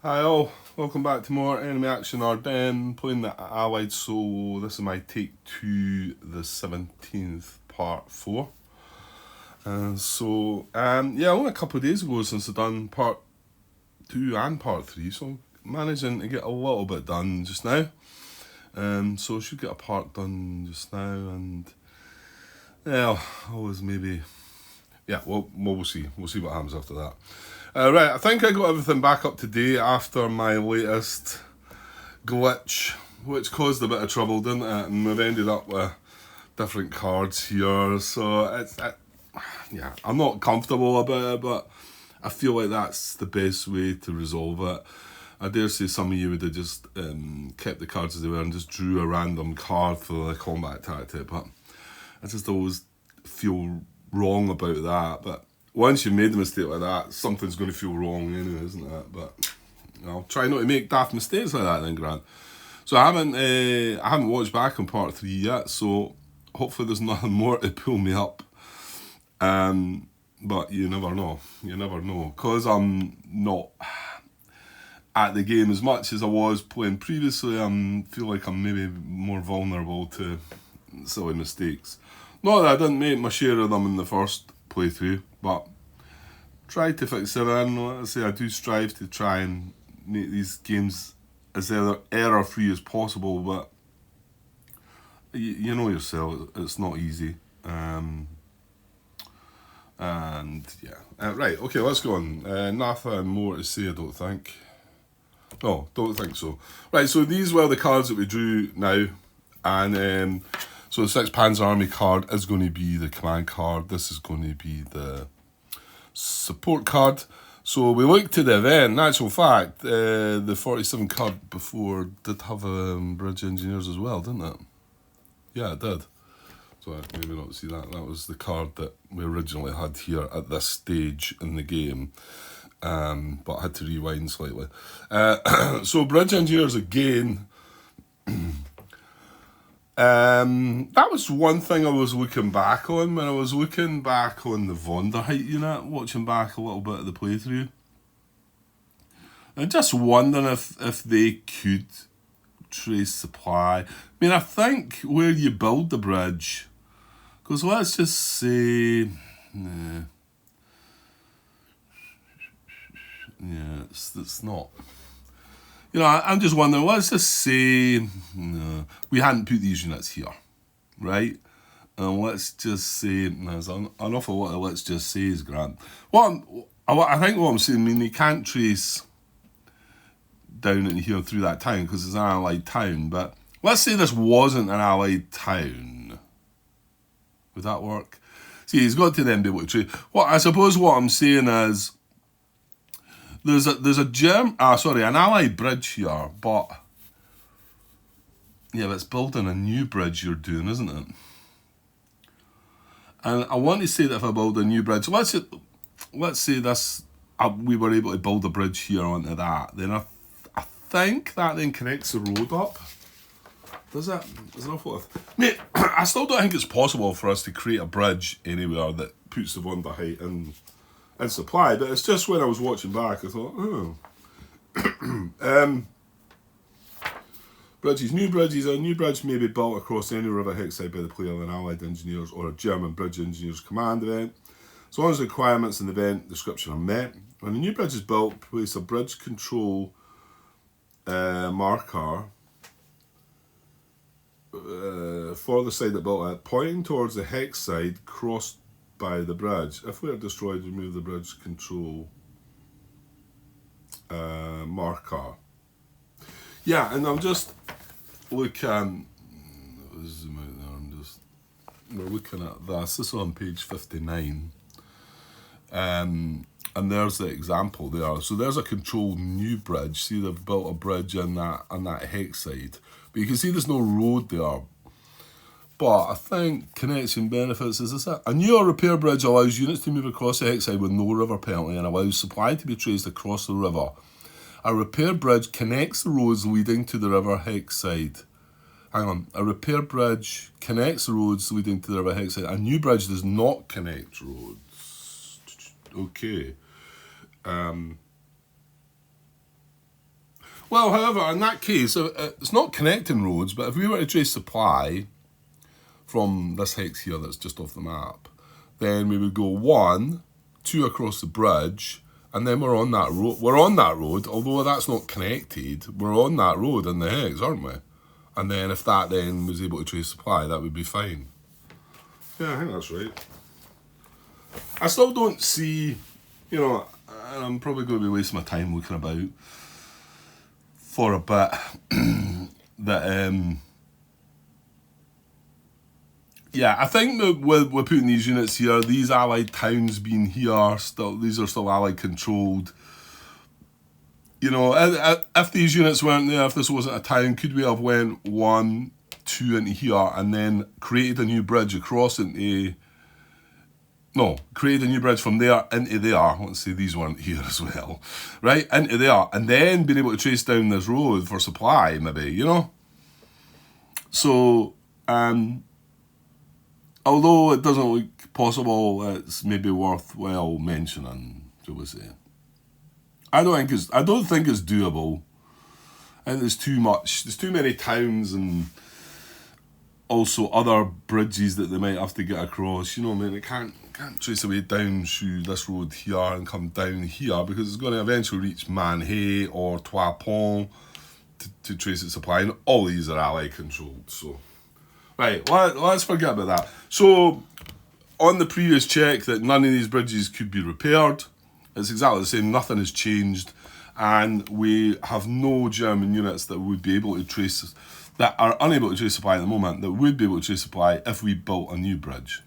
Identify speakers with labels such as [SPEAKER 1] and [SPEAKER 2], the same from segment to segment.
[SPEAKER 1] Hi all, welcome back to more Enemy Action Ardennes, playing the Allied solo. This is my take 2, the 17th, part 4. Only a couple of days ago since I've done part 2 and part 3, so I'm managing to get a little bit done just now. So I should get a part done just now, and always maybe, we'll see. We'll see what happens after that. Right, I think I got everything back up to date after my latest glitch, which caused a bit of trouble, didn't it? And we've ended up with different cards here, so I'm not comfortable about it, but I feel like that's the best way to resolve it. I dare say some of you would have just kept the cards as they were and just drew a random card for the combat tactic, but I just always feel wrong about that. But once you've made a mistake like that, something's going to feel wrong anyway, isn't it? But I'll try not to make daft mistakes like that then, Grant. So I haven't watched back on part 3 yet, so hopefully there's nothing more to pull me up. But you never know. You never know. Because I'm not at the game as much as I was playing previously, I feel like I'm maybe more vulnerable to silly mistakes. Not that I didn't make my share of them in the first playthrough, but try to fix it in. Like I say, I do strive to try and make these games as error-free as possible, but you know yourself, it's not easy. Right, okay, let's go on. Nothing more to say, I don't think. No, don't think so. Right, so these were the cards that we drew now, and so the 6th Panzer Army card is going to be the command card. This is going to be the support card. So we looked to the event. In actual fact, the 47 card before did have bridge engineers as well, didn't it? Yeah, it did. So I maybe not see that. That was the card that we originally had here at this stage in the game. But I had to rewind slightly. So bridge engineers again. That was one thing I was looking back on when I was looking back on the Vonderheit unit, watching back a little bit of the playthrough. I'm just wondering if they could trace supply. I mean, I think where you build the bridge, because let's just say, it's not. You know, I'm just wondering, let's just say we hadn't put these units here, right? And let's just say, there's an awful lot of let's just say's, Grant. I think what I'm saying, I mean, you can't trace down in here through that town because it's an allied town, but let's say this wasn't an allied town. Would that work? See, he's got to then be able to trace. Well, I suppose what I'm saying is, there's an allied bridge here, but it's building a new bridge you're doing, isn't it? And I want to say that if I build a new bridge, let's say this, we were able to build a bridge here onto that, then I think that then connects the road up. Does it? There's an awful lot of... Mate, I still don't think it's possible for us to create a bridge anywhere that puts the Vonderheit in supply, but it's just when I was watching back, I thought, bridges. New bridges. A new bridge may be built across any river hexside by the player of an Allied Engineers or a German Bridge Engineers command event, as long as the requirements in the event description are met. When a new bridge is built, place a bridge control marker for the side that built it, pointing towards the hex side crossed by the bridge. If we are destroyed, remove the bridge control marker. Yeah, and I'm just looking. Zoom out there. We're looking at this. This is on page 59. And there's the example there. So there's a control new bridge. See, they've built a bridge on that hex side, but you can see there's no road there. But I think connection benefits is this it. A new or repair bridge allows units to move across the hex side with no river penalty and allows supply to be traced across the river. A repair bridge connects the roads leading to the river hex side. Hang on. A repair bridge connects the roads leading to the river hex side. A new bridge does not connect roads. Okay. Well, however, in that case, it's not connecting roads, but if we were to trace supply from this hex here that's just off the map, then we would go 1, 2 across the bridge, and then we're on that road. We're on that road, although that's not connected. We're on that road in the hex, aren't we? And then if that then was able to trace supply, that would be fine. Yeah, I think that's right. I still don't see, you know, and I'm probably going to be wasting my time looking about for a bit, that, yeah, I think that we're putting these units here, these allied towns being here, these are still allied controlled. You know, if these units weren't there, if this wasn't a town, could we have went 1, 2 into here and then created a new bridge across into... No, created a new bridge from there into there. Let's say these weren't here as well. Right, into there. And then been able to trace down this road for supply, maybe, you know? So, although it doesn't look possible, it's maybe worthwhile mentioning, shall we say. I don't think it's doable. I think there's too much. There's too many towns and also other bridges that they might have to get across. You know, I mean, it can't trace away down through this road here and come down here because it's going to eventually reach Manhay or Trois Ponts to trace its supply, and all these are ally controlled. So, right, let's forget about that. So, on the previous check that none of these bridges could be repaired, it's exactly the same. Nothing has changed, and we have no German units that would be able to trace, that are unable to trace supply at the moment, that would be able to trace supply if we built a new bridge.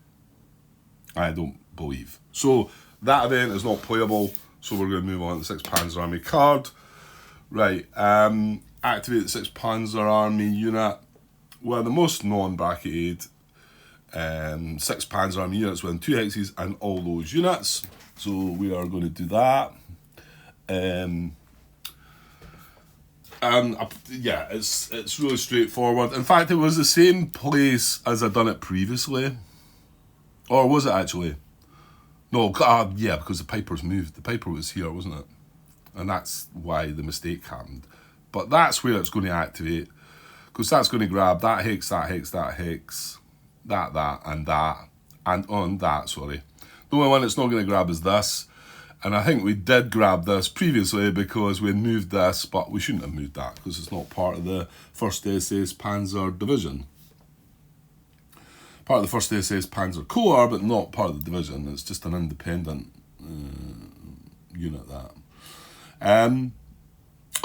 [SPEAKER 1] I don't believe. So that event is not playable, so we're going to move on to the 6th Panzer Army card. Right, activate the 6th Panzer Army unit. Well, the most non-bracketed 6th Panzer Army units within 2 hexes and all those units. So we are going to do that. Yeah, it's really straightforward. In fact, it was the same place as I'd done it previously. Or was it actually? No, yeah, because the Piper's moved. The Piper was here, wasn't it? And that's why the mistake happened. But that's where it's going to activate. Because that's going to grab that hex, that hex, that hex, that, and that. And on that, sorry. The only one it's not going to grab is this. And I think we did grab this previously because we moved this, but we shouldn't have moved that because it's not part of the 1st SS Panzer Division. Part of the 1st SS Panzer Corps, but not part of the division. It's just an independent unit, that.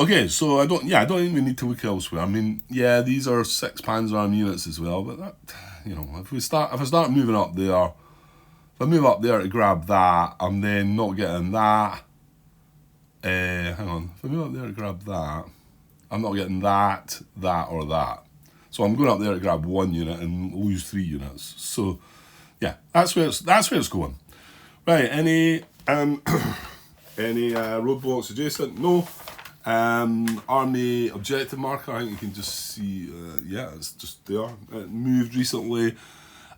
[SPEAKER 1] Okay, so I don't even need to look elsewhere. I mean, yeah, these are 6 Panzer Army units as well, but that, you know, if I start moving up there, if I move up there to grab that, I'm then not getting that. Hang on, if I move up there to grab that, I'm not getting that, or that. So I'm going up there to grab 1 unit and lose 3 units. So, yeah, that's where it's going. Right, any roadblocks adjacent? No. Army objective marker, I think you can just see, yeah, it's just there. It moved recently.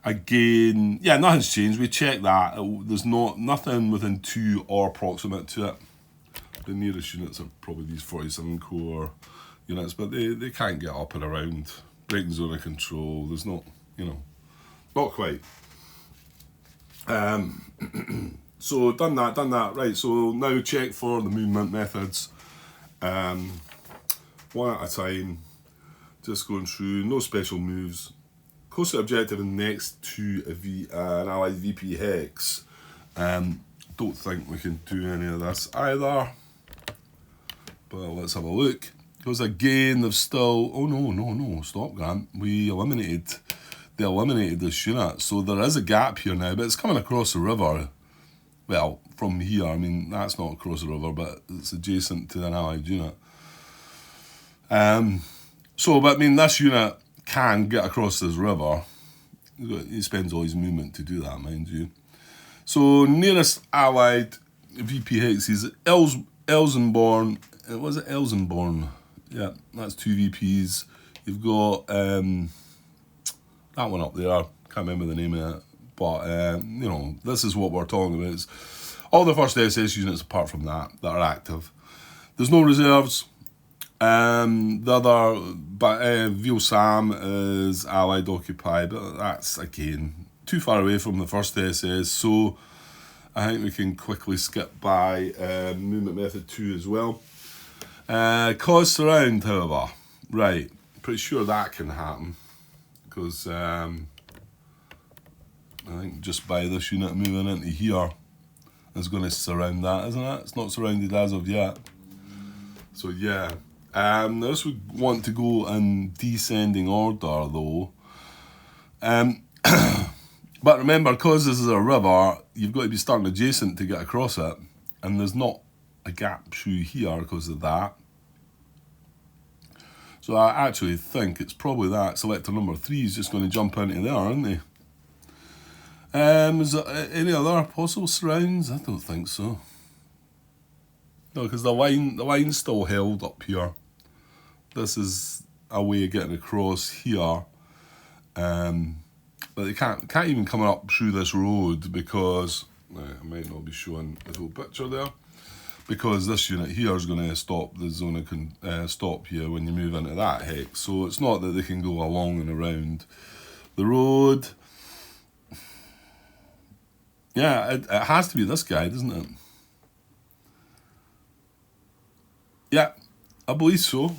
[SPEAKER 1] Again, yeah, nothing's changed. We checked that. There's nothing within 2 or proximate to it. The nearest units are probably these 47 core units, but they can't get up and around. Breaking zone of control, there's not, you know, not quite. So done that, right, so now check for the movement methods. One at a time, just going through, no special moves. Close to objective and next to an allied VP hex. Don't think we can do any of this either, but let's have a look. Because again, they've still... Oh, no, stop, Grant. They eliminated this unit. So there is a gap here now, but it's coming across the river. Well, from here, I mean, that's not across the river, but it's adjacent to an allied unit. So, but I mean, this unit can get across this river. He spends all his movement to do that, mind you. So, nearest allied VP hex is Elsenborn. Was it Elsenborn? Yeah, that's 2 VPs. You've got that one up there. Can't remember the name of it. But, you know, this is what we're talking about. It's all the 1st SS units apart from that are active. There's no reserves. The other, but Veal Sam is Allied Occupy, but that's again too far away from the first SS, so I think we can quickly skip by movement method 2 as well. Cause surround, however, right, pretty sure that can happen, because I think just by this unit moving into here is going to surround that, isn't it? It's not surrounded as of yet. So yeah, this would want to go in descending order though. But remember, because this is a river, you've got to be starting adjacent to get across it, and there's not a gap through here because of that. So I actually think it's probably that selector number 3 is just going to jump into there, aren't they? Is there any other possible surrounds? I don't think so. No, because the line's still held up here. This is a way of getting across here. But they can't even come up through this road because I might not be showing a little picture there, because this unit here is going to stop the zone of stop here when you move into that hex. So it's not that they can go along and around the road. Yeah, it has to be this guy, doesn't it? Yeah, I believe so.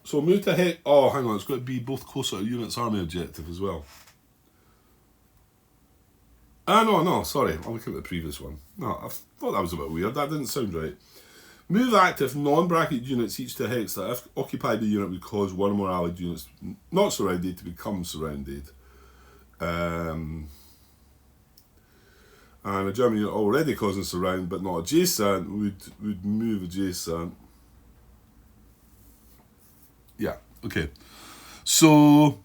[SPEAKER 1] So move to hex. Oh, hang on, it's got to be both closer to unit's army objective as well. No, sorry. I'll look at the previous one. No, I thought that was a bit weird. That didn't sound right. Move active non-bracket units each to hex that if occupied the unit would cause one or more allied units not surrounded to become surrounded. And a German unit already causing surround but not adjacent would move adjacent. Yeah, okay. So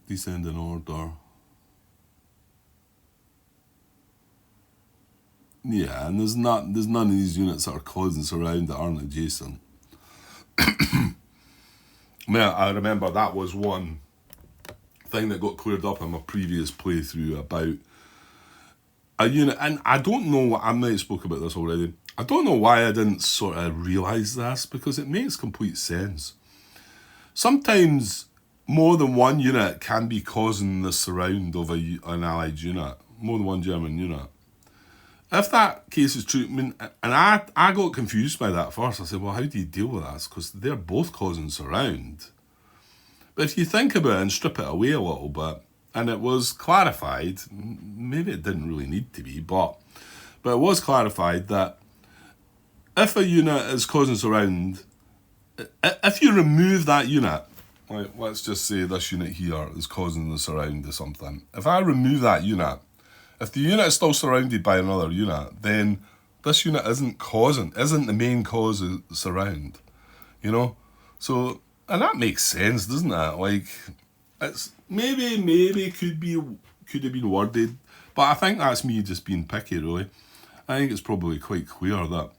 [SPEAKER 1] descend in order. Yeah, and there's none of these units that are causing surround that aren't adjacent. I remember that was one thing that got cleared up in my previous playthrough about a unit, and I don't know, I might have spoke about this already. I don't know why I didn't sort of realise this, because it makes complete sense. Sometimes more than one unit can be causing the surround of an allied unit, more than one German unit. If that case is true, and I got confused by that first. I said, well, how do you deal with that? Because they're both causing surround. But if you think about it and strip it away a little bit, and it was clarified, maybe it didn't really need to be, but it was clarified that if a unit is causing surround, if you remove that unit, like let's just say this unit here is causing the surround of something. If I remove that unit, if the unit is still surrounded by another unit, then this unit isn't the main cause of surround, you know? So, and that makes sense, doesn't it? Like, it's maybe could have been worded, but I think that's me just being picky, really. I think it's probably quite clear that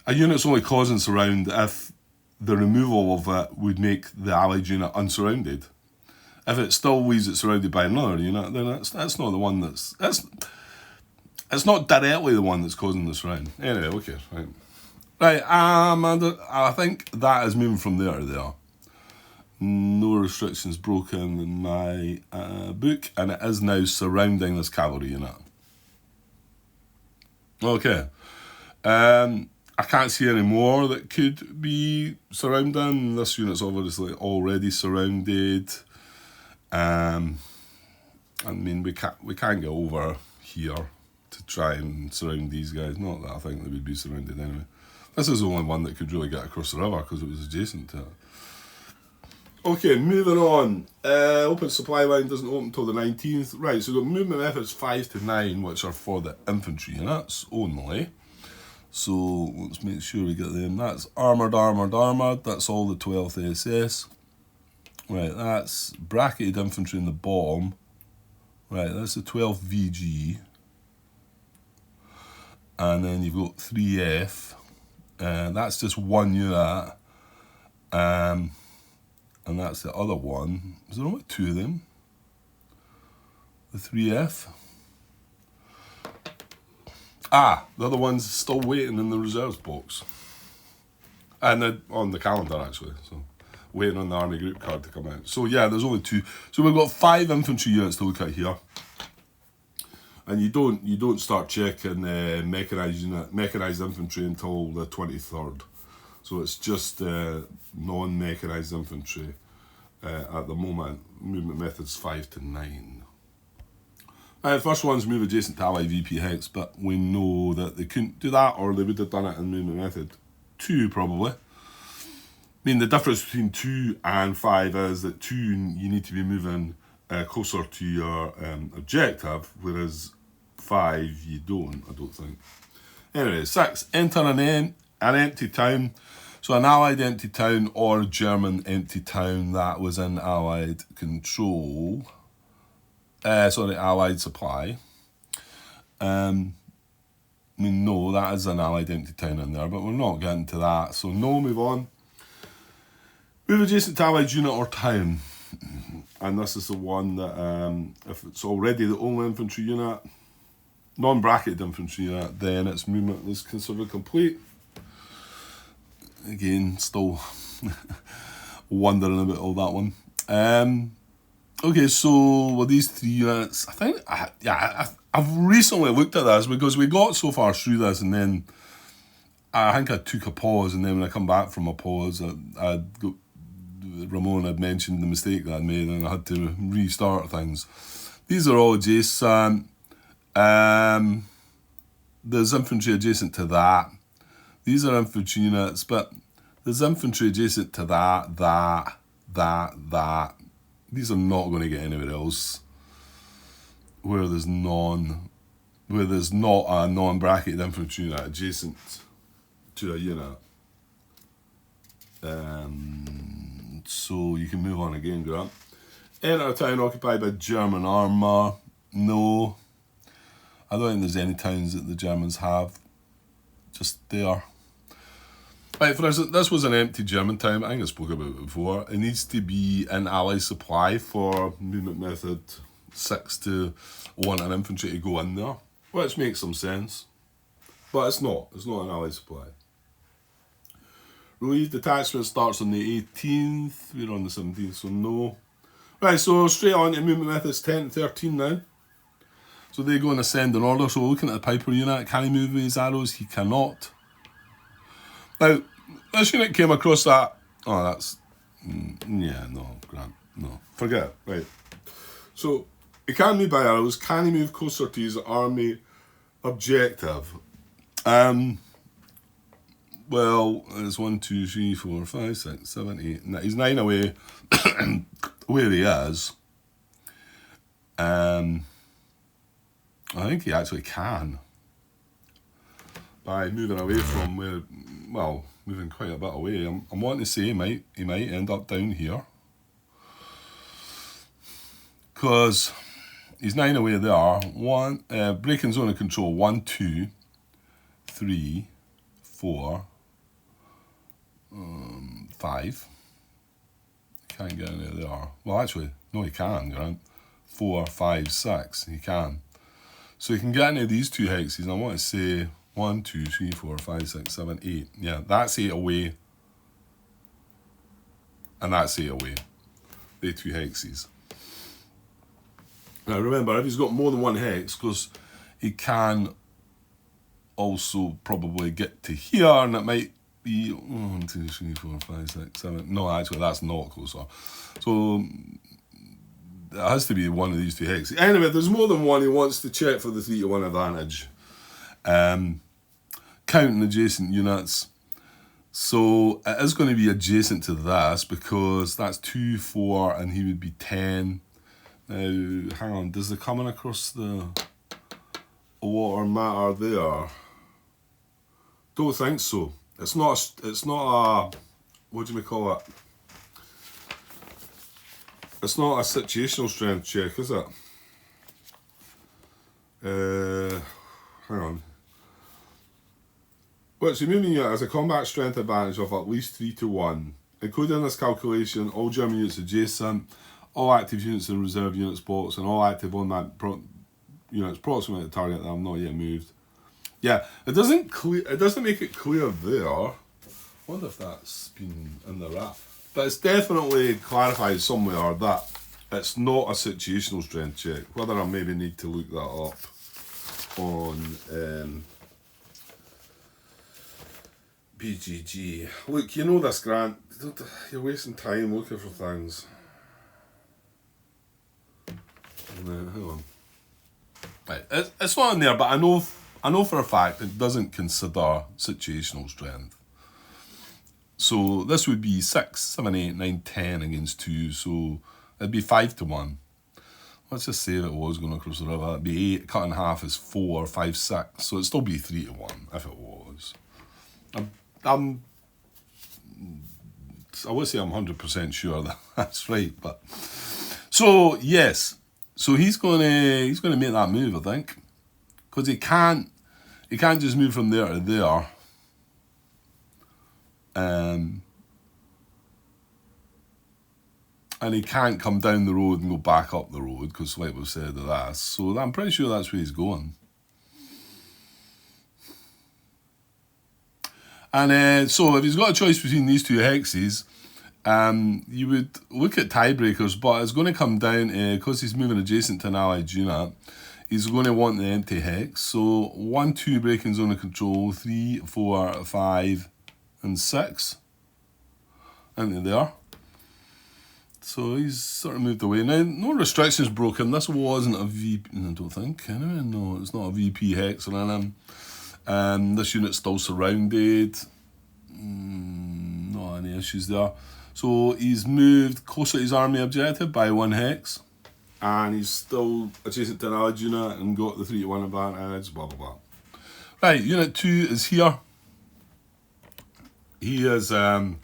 [SPEAKER 1] a unit's only causing surround if the removal of it would make the allied unit unsurrounded. If it still leaves it surrounded by another unit, then that's not the one it's not directly the one that's causing the surround. Anyway, okay, right. I think that is moving from there to there. No restrictions broken in my book, and it is now surrounding this cavalry unit. Okay. I can't see any more that could be surrounding. This unit's obviously already surrounded. I mean, we can't get over here to try and surround these guys. Not that I think they would be surrounded anyway. This is the only one that could really get across the river because it was adjacent to it. Okay, moving on. Open supply line doesn't open until the 19th. Right, so we've got movement methods 5 to 9, which are for the infantry units only. So let's make sure we get them. That's armoured. That's all the 12th SS. Right, that's bracketed infantry in the bottom. Right, that's the 12th VG. And then you've got 3F. That's just one unit. And that's the other one. Is there only two of them? The 3F. The other one's still waiting in the reserves box. And on the calendar, actually. So, waiting on the army group card to come out. So, yeah, there's only 2. So, we've got 5 infantry units to look at here. And you don't start checking mechanized infantry until the 23rd. So, it's just non-mechanized infantry at the moment. Movement methods 5 to 9. The first one's move adjacent to ally VP hex, but we know that they couldn't do that, or they would have done it in movement method 2 probably. I mean, the difference between 2 and 5 is that 2 you need to be moving closer to your objective, whereas 5 you don't, I don't think. Anyway, 6, enter an empty town. So an allied empty town or German empty town that was in allied control. Allied supply. We know that is an allied empty town in there, but we're not getting to that. So no, move on. Move adjacent to allied unit or town. And this is the one that, if it's already the only infantry unit, non-bracketed infantry unit, then its movement is considered complete. Again, still wondering about all that one. Okay, so with these 3 units, I think, I've recently looked at this because we got so far through this, and then I think I took a pause, and then when I come back from a pause, Ramon had mentioned the mistake that I'd made, and I had to restart things. These are all adjacent. There's infantry adjacent to that. These are infantry units, but there's infantry adjacent to that. These are not going to get anywhere else where there's not a non-bracketed infantry unit adjacent to a unit. So you can move on again, Grant. Enter a town occupied by German armour. No. I don't think there's any towns that the Germans have. Just there. Right, for instance, this was an empty German town. I think I spoke about it before. It needs to be an ally supply for movement method 6 to want an infantry to go in there, which makes some sense. But it's not. It's not an ally supply. Relief detachment starts on the 18th. We're on the 17th, so no. Right, so straight on to movement methods 10 and 13 now. So they go and ascend in order. So looking at the Piper unit, can he move with his arrows? He cannot. Now, this unit came across that. Oh, that's. Yeah, no, Grant. No. Forget it. Right. So, he can move by arrows. Can he move closer to his army objective? Well, it's 1, 2, 3, 4, 5, 6, 7, 8. He's 9 away where he is. I think he actually can. By moving away from where, well, moving quite a bit away. I'm wanting to say he might end up down here. Because he's 9 away there. Breaking zone of control. 1, 2, 3, 4, 5. Can't get any there. Well, actually, no, he can, Grant. 4, 5, 6. He can. So you can get into these 2 hexes. I want to say 1, 2, 3, 4, 5, 6, 7, 8. Yeah, that's 8 away. And that's 8 away. They 2 hexes. Now remember, if he's got more than 1 hex, because he can also probably get to here, and it might be 1, 2, 3, 4, 5, 6, 7. No, actually, that's not closer. So it has to be one of these 2 hexes. Anyway, if there's more than 1, he wants to check for the 3 to 1 advantage. Counting adjacent units. So it is going to be adjacent to this because that's 2, 4, and he would be 10. Now, hang on, does the coming across the water matter there? Don't think so. It's not a, what do we call it? It's not a situational strength check, is it? Hang on. Well, it's a moving unit has a combat strength advantage of at least 3 to 1. Included in this calculation, all German units adjacent, all active units in reserve unit spots, and all active on that units proximate to the target that have not yet moved. Yeah, it doesn't make it clear there. I wonder if that's been in the wrap. But it's definitely clarified somewhere that it's not a situational strength check. Whether I maybe need to look that up on BGG. Look, you know this, Grant. You're wasting time looking for things. Hang on. Right, it's not in there, but I know for a fact it doesn't consider situational strength. So this would be 6, 7, 8, 9, 10 against 2, so it'd be 5 to 1. Let's just say that it was going across the river. It'd be 8, cut in half is 4, 5, 6, so it'd still be 3 to 1 if it was. I would say I'm 100% sure that that's right, but so yes, so he's gonna make that move, I think, because he can't just move from there to there. And he can't come down the road and go back up the road because, like we've said, of that. So I'm pretty sure that's where he's going. And so if he's got a choice between these two hexes, you would look at tiebreakers, but it's going to come down, because he's moving adjacent to an allied unit, he's going to want the empty hex. So 1, 2 breaking zone of control, 3, 4, 5, and 6 into there. So he's sort of moved away. Now, no restrictions broken. This wasn't a VP, I don't think. Anyway, no, it's not a VP hex or anything. This unit's still surrounded. Not any issues there. So he's moved closer to his army objective by 1 hex. And he's still adjacent to an allied unit and got the 3 to 1 advantage, blah, blah, blah. Right, unit 2 is here. He is, I'll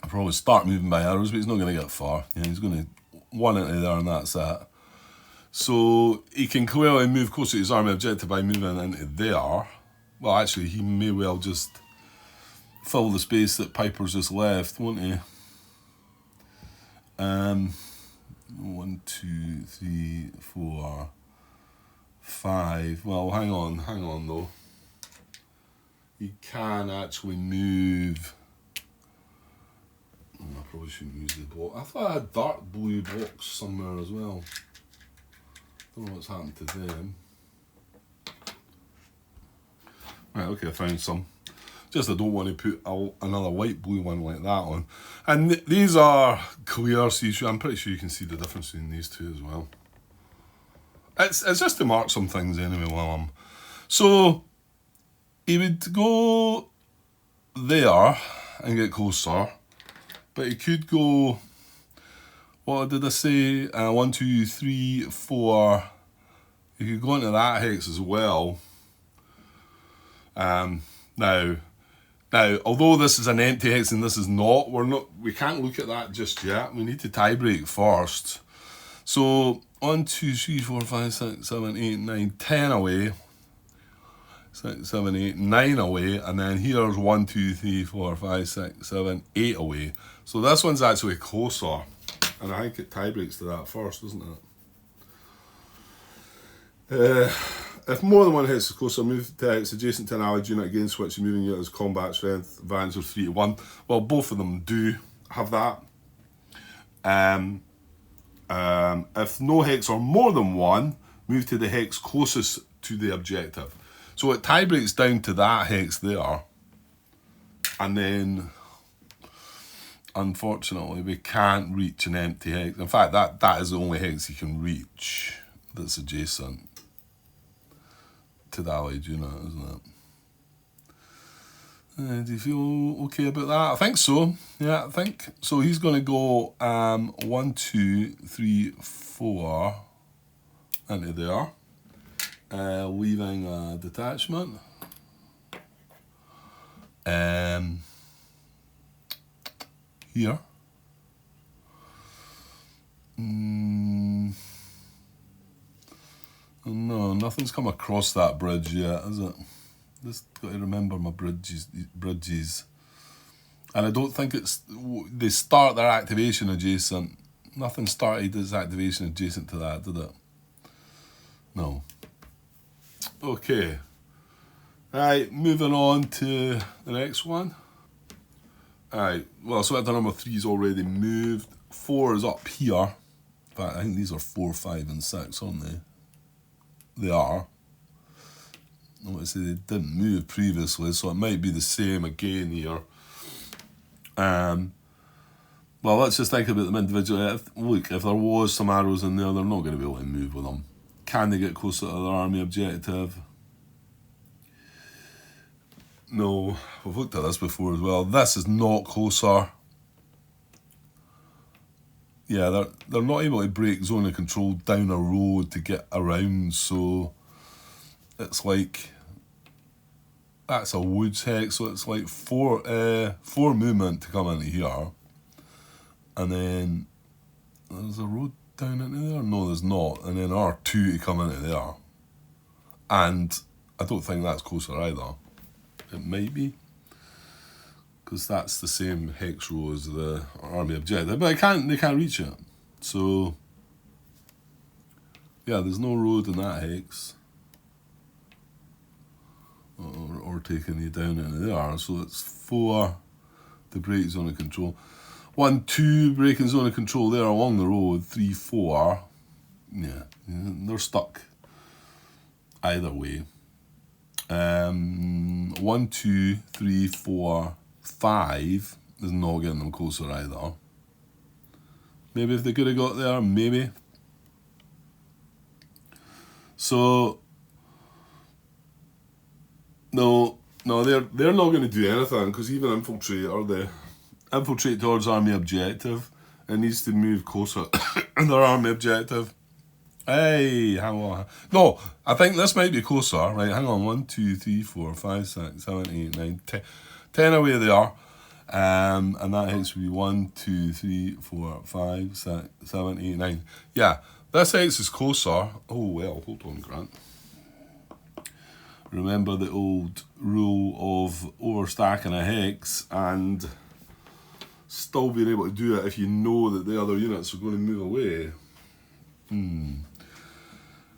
[SPEAKER 1] probably start moving by arrows, but he's not going to get far. Yeah, he's going to 1 into there and that's it. So he can clearly move closer to his army objective by moving into there. Well, actually, he may well just fill the space that Piper's just left, won't he? 1, 2, 3, 4, 5. Well, hang on though. He can actually move. I probably shouldn't use the block. I thought I had dark blue blocks somewhere as well. Don't know what's happened to them. Right, okay, I found some. Just I don't want to put another light blue one like that on. And these are clear, so I'm pretty sure you can see the difference between these two as well. It's just to mark some things anyway while I'm... So, he would go there and get closer, but he could go... What did I say? 1, 2, 3, 4. You could go into that hex as well. Now, although this is an empty hex and this is not, we can't look at that just yet. We need to tie break first. So 1, 2, 3, 4, 5, 6, 7, 8, 9, 10 away. 6, 7, 8, 9 away, and then here's 1, 2, 3, 4, 5, 6, 7, 8 away. So this one's actually closer. And I think it tie breaks to that first, doesn't it? If more than one hits is closer, move to hex adjacent to an allied unit against which the moving unit has combat strength advantage of 3 to 1. Well, both of them do have that. If no hex or more than one, move to the hex closest to the objective. So it tie breaks down to that hex there. And then... unfortunately, we can't reach an empty hex. In fact, that is the only hex you can reach that's adjacent to the allied unit, isn't it? Do you feel okay about that? I think so. Yeah, I think. So he's going to go 1, 2, 3, 4 into there, leaving a detachment. Here. No, nothing's come across that bridge yet, is it? Just got to remember my bridges. And I don't think they start their activation adjacent. Nothing started its activation adjacent to that, did it? No. Okay. Right, moving on to the next one. Alright, well, selector number 3 is already moved. 4 is up here. In fact, I think these are 4, 5, and 6, aren't they? They are. I want to say they didn't move previously, so it might be the same again here. Well, let's just think about them individually. Look, if there was some arrows in there, they're not going to be able to move with them. Can they get closer to their army objective? No, we've looked at this before as well. This is not closer. Yeah, they're not able to break zone of control down a road to get around, so it's like that's a woods hex, so it's like four movement to come into here. And then there's a road down into there? No, there's not. And then R2 to come into there. And I don't think that's closer either. It might be. Because that's the same hex row as the army objective. But they can't reach it. So, yeah, there's no road in that hex. Or taking you down into there. So it's 4 to break zone of control. 1, 2 breaking zone of control there along the road. 3, 4. Yeah, they're stuck either way. 1, 2, 3, 4, 5 is not getting them closer either. Maybe if they could have got there, maybe. So no, they're not going to do anything because even infiltrate towards army objective, it needs to move closer to their army objective. Hey, hang on. No, I think this might be closer. Right, hang on. 1, 2, 3, 4, 5, 6, 7, 8, 9, 10. 10 away they are. And that hex would be 1, 2, 3, 4, 5, 6, 7, 8, 9. Yeah, this hex is closer. Oh, well, hold on, Grant. Remember the old rule of overstacking a hex and still being able to do it if you know that the other units are going to move away.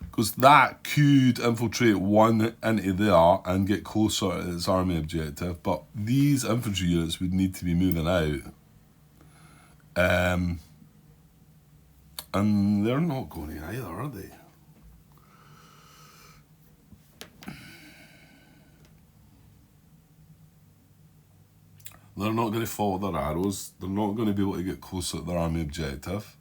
[SPEAKER 1] Because that could infiltrate one into there and get closer to its army objective, but these infantry units would need to be moving out. And they're not going to either, are they? They're not going to follow their arrows. They're not going to be able to get closer to their army objective.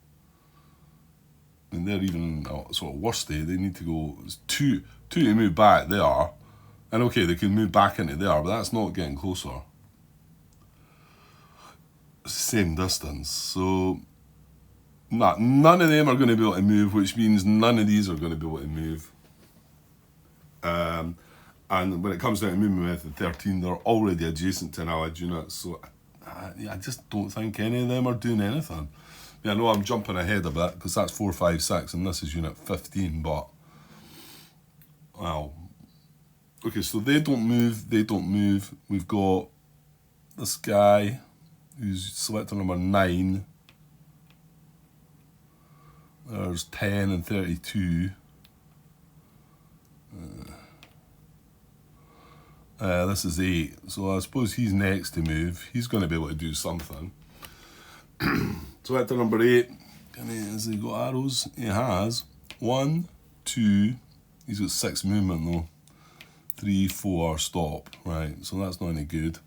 [SPEAKER 1] And they're even sort of worse state. They need to go 2 to move back there. And okay, they can move back into there, but that's not getting closer. It's the same distance. So none of them are going to be able to move, which means none of these are going to be able to move. And when it comes down to movement method 13, they're already adjacent to an allied unit. So I just don't think any of them are doing anything. Yeah, I know I'm jumping ahead a bit because that's 4, 5, 6 and this is unit 15, but well, okay, so they don't move. We've got this guy who's selector number 9. There's 10 and 32. This is 8, so I suppose he's next to move. He's going to be able to do something. Selector number 8, has he got arrows? He has. 1, 2, he's got 6 movement though. 3, 4, stop. Right, so that's not any good.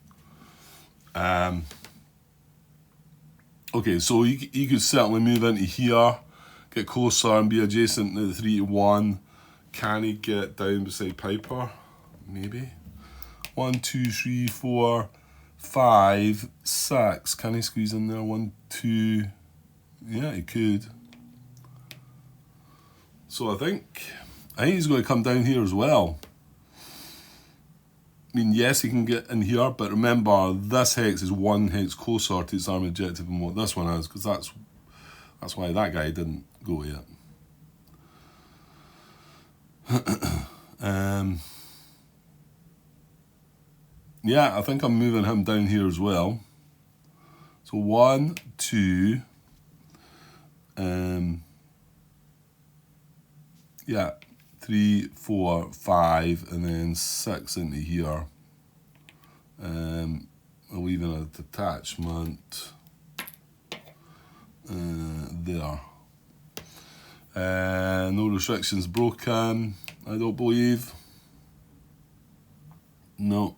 [SPEAKER 1] Okay, so he could certainly move into here, get closer and be adjacent to the 3 to 1. Can he get down beside Piper? Maybe. 1, 2, 3, 4, 5, 6. Can he squeeze in there? 1, 2. Yeah, he could. So I think he's going to come down here as well. I mean, yes, he can get in here, but remember, this hex is 1 hex closer to its army objective than what this one is, because that's why that guy didn't go yet. Yeah, I think I'm moving him down here as well. So 1, 2, yeah, 3, 4, 5, and then 6 into here. Leaving a detachment there. No restrictions broken, I don't believe. No.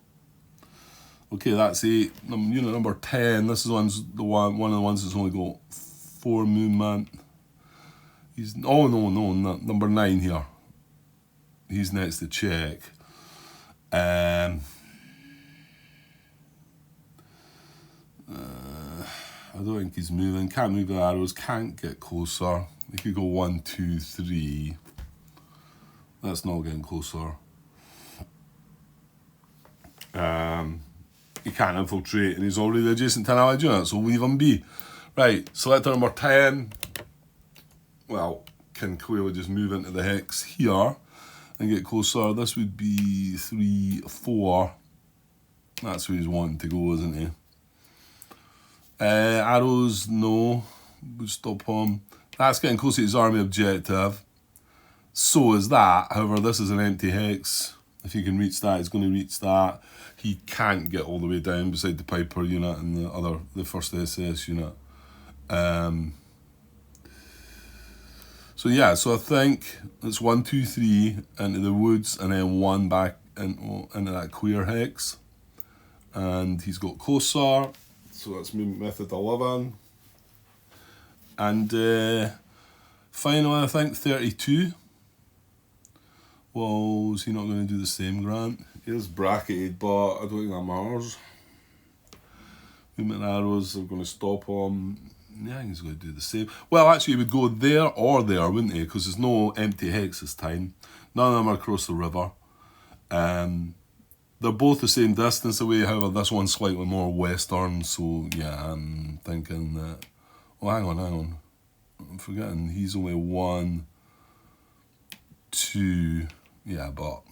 [SPEAKER 1] Okay, that's 8. Unit number 10. This is one of the ones that's only got 4 movement. He's no, number 9 here. He's next to check. I don't think he's moving. Can't move the arrows. Can't get closer. He could go 1, 2, 3. That's not getting closer. He can't infiltrate, and he's already adjacent to an allied unit, so leave him be. Right, selector number 10. Well, can clearly just move into the hex here and get closer. This would be 3, 4. That's where he's wanting to go, isn't he? Arrows, no. Would stop him. That's getting close to his army objective. So is that. However, this is an empty hex. If he can reach that, he's going to reach that. He can't get all the way down beside the Piper unit and the first SS unit. So yeah, so I think it's 1, 2, 3 into the woods, and then 1 back into that queer hex. And he's got closer, so that's method 11. And finally, I think 32. Well, is he not going to do the same, Grant? He is bracketed, but I don't think that matters. Movement arrows are going to stop him. Yeah, I think he's going to do the same. Well, actually, he would go there or there, wouldn't he? Because there's no empty hex this time. None of them are across the river. They're both the same distance away. However, this one's slightly more western. So, yeah, I'm thinking that... Oh, hang on. I'm forgetting. He's only 1, 2... Yeah, but...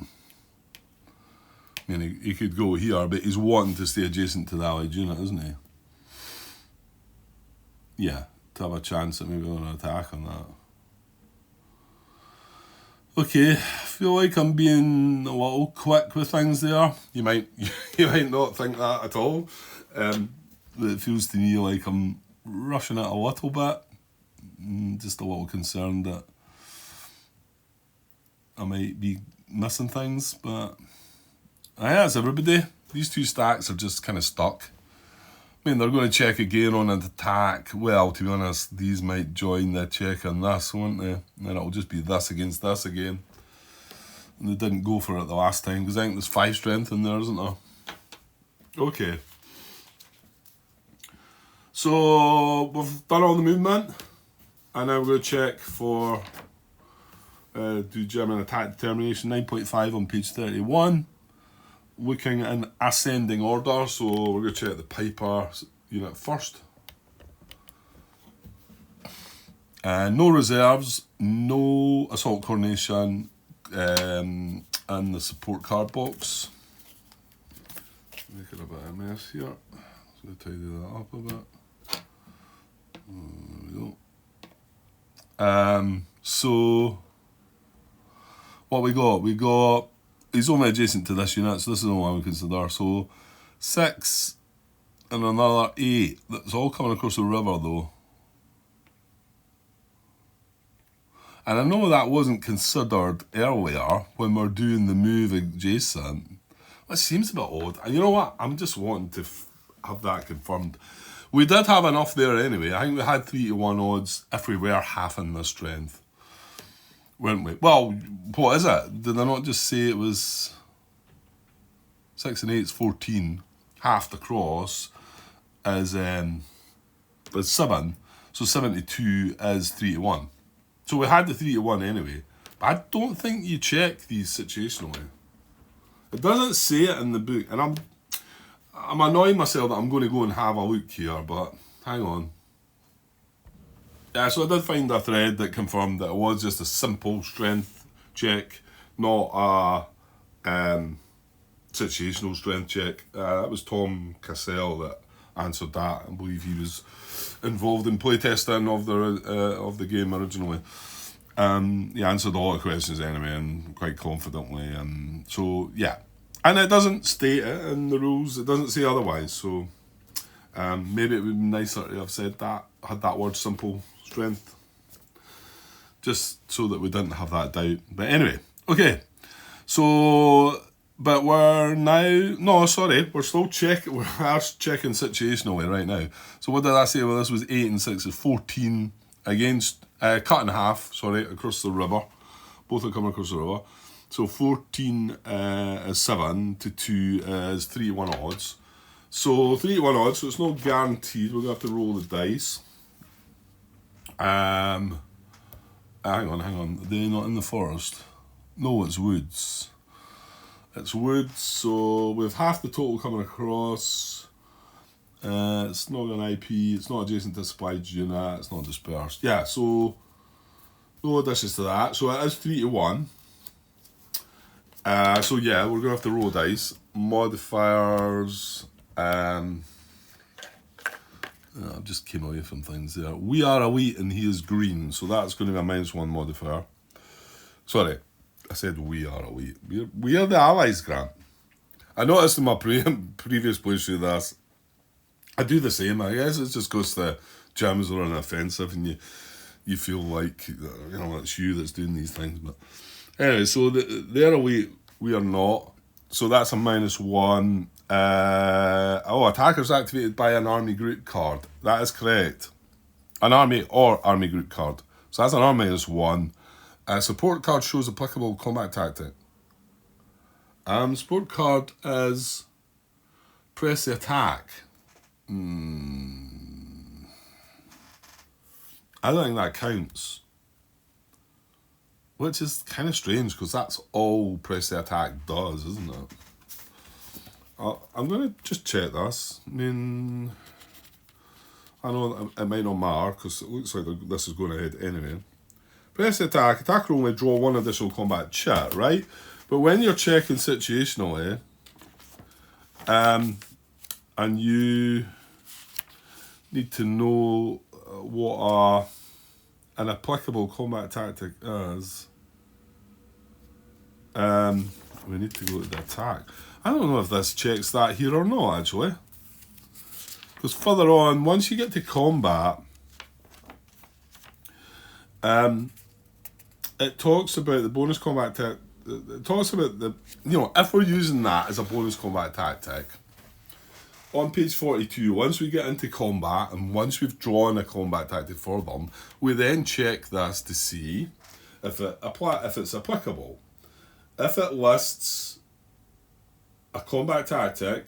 [SPEAKER 1] I mean, he could go here, but he's wanting to stay adjacent to the allied unit, isn't he? Yeah, to have a chance at maybe an attack on that. Okay, I feel like I'm being a little quick with things there. You might not think that at all. It feels to me like I'm rushing it a little bit. Just a little concerned that I might be missing things, but that's everybody. These 2 stacks are just kind of stuck. I mean, they're going to check again on an attack. Well, to be honest, these might join the check on this, won't they? And then it'll just be this against this again. And they didn't go for it the last time, because I think there's 5 strength in there, isn't there? Okay. So, we've done all the movement. And now we're going to check for... do German attack determination, 9.5 on page 31. Looking in ascending order, so we're going to check the Piper unit first. No reserves, no assault coordination, and the support card box. Making a bit of a mess here. So tidy that up a bit. There we go. So what we got, he's only adjacent to this unit, so this is the one we consider. So 6 and another 8. That's all coming across the river though. And I know that wasn't considered earlier when we're doing the move adjacent. That seems a bit odd. And you know what? I'm just wanting to have that confirmed. We did have enough there anyway. I think we had 3 to 1 odds if we were halving the strength, weren't we? Well, what is it? Did I not just say it was 6 and 8 is 14? Half the cross is 7. So 72 is 3 to 1. So we had the 3 to 1 anyway. But I don't think you check these situationally. It doesn't say it in the book, and I'm annoying myself that I'm going to go and have a look here, but hang on. Yeah, so I did find a thread that confirmed that it was just a simple strength check, not a situational strength check. That was Tom Cassell that answered that. I believe he was involved in playtesting of the game originally. You answered a lot of questions anyway, and quite confidently. So yeah, and it doesn't state it in the rules. It doesn't say otherwise. So maybe it would be nicer to have said that, had that word simple strength, just so that we didn't have that doubt. But anyway, okay. So, but we're now, no, sorry, we're still checking, we're checking situationally right now. So what did I say? Well, this was 8 and 6 is 14 against, cut in half, sorry, across the river. Both are coming across the river. So 14 is 7 to 2 is 3 to 1 odds. So 3 to 1 odds, so it's not guaranteed. We're going to have to roll the dice. Hang on. Are they not in the forest? No, it's woods. It's woods, so with half the total coming across. It's not an IP, it's not adjacent to supplied unit, it's not dispersed. Yeah, so no additions to that. So it is 3 to 1. So yeah, we're going to have to roll dice. Modifiers. I just came away from things there. We are a wheat and he is green, so that's going to be a -1 modifier. Sorry, I said we are a wheat. We are the allies, Grant. I noticed in my previous playthrough this. I do the same. I guess it just goes to Germans are on offensive, and you feel like it's you that's doing these things. But anyway, so they're a wheat. We are not. So that's a -1. Attackers activated by an army group card. That is correct. An army or army group card. So that's an R -1. Support card shows applicable combat tactic. Support card is press the attack. I don't think that counts. Which is kind of strange because that's all press the attack does, isn't it? I'm going to just check this. I mean, I know it might not matter because it looks like this is going ahead anyway. Press the attack. Attacker only draw 1 additional combat chit, right? But when you're checking situationally, and you need to know what an applicable combat tactic is, we need to go to the attack. I don't know if this checks that here or not, actually. Because further on, once you get to combat, it talks about the bonus combat tactic. It talks about if we're using that as a bonus combat tactic, on page 42, once we get into combat and once we've drawn a combat tactic for them, we then check this to see if it's applicable. If it lists a combat tactic,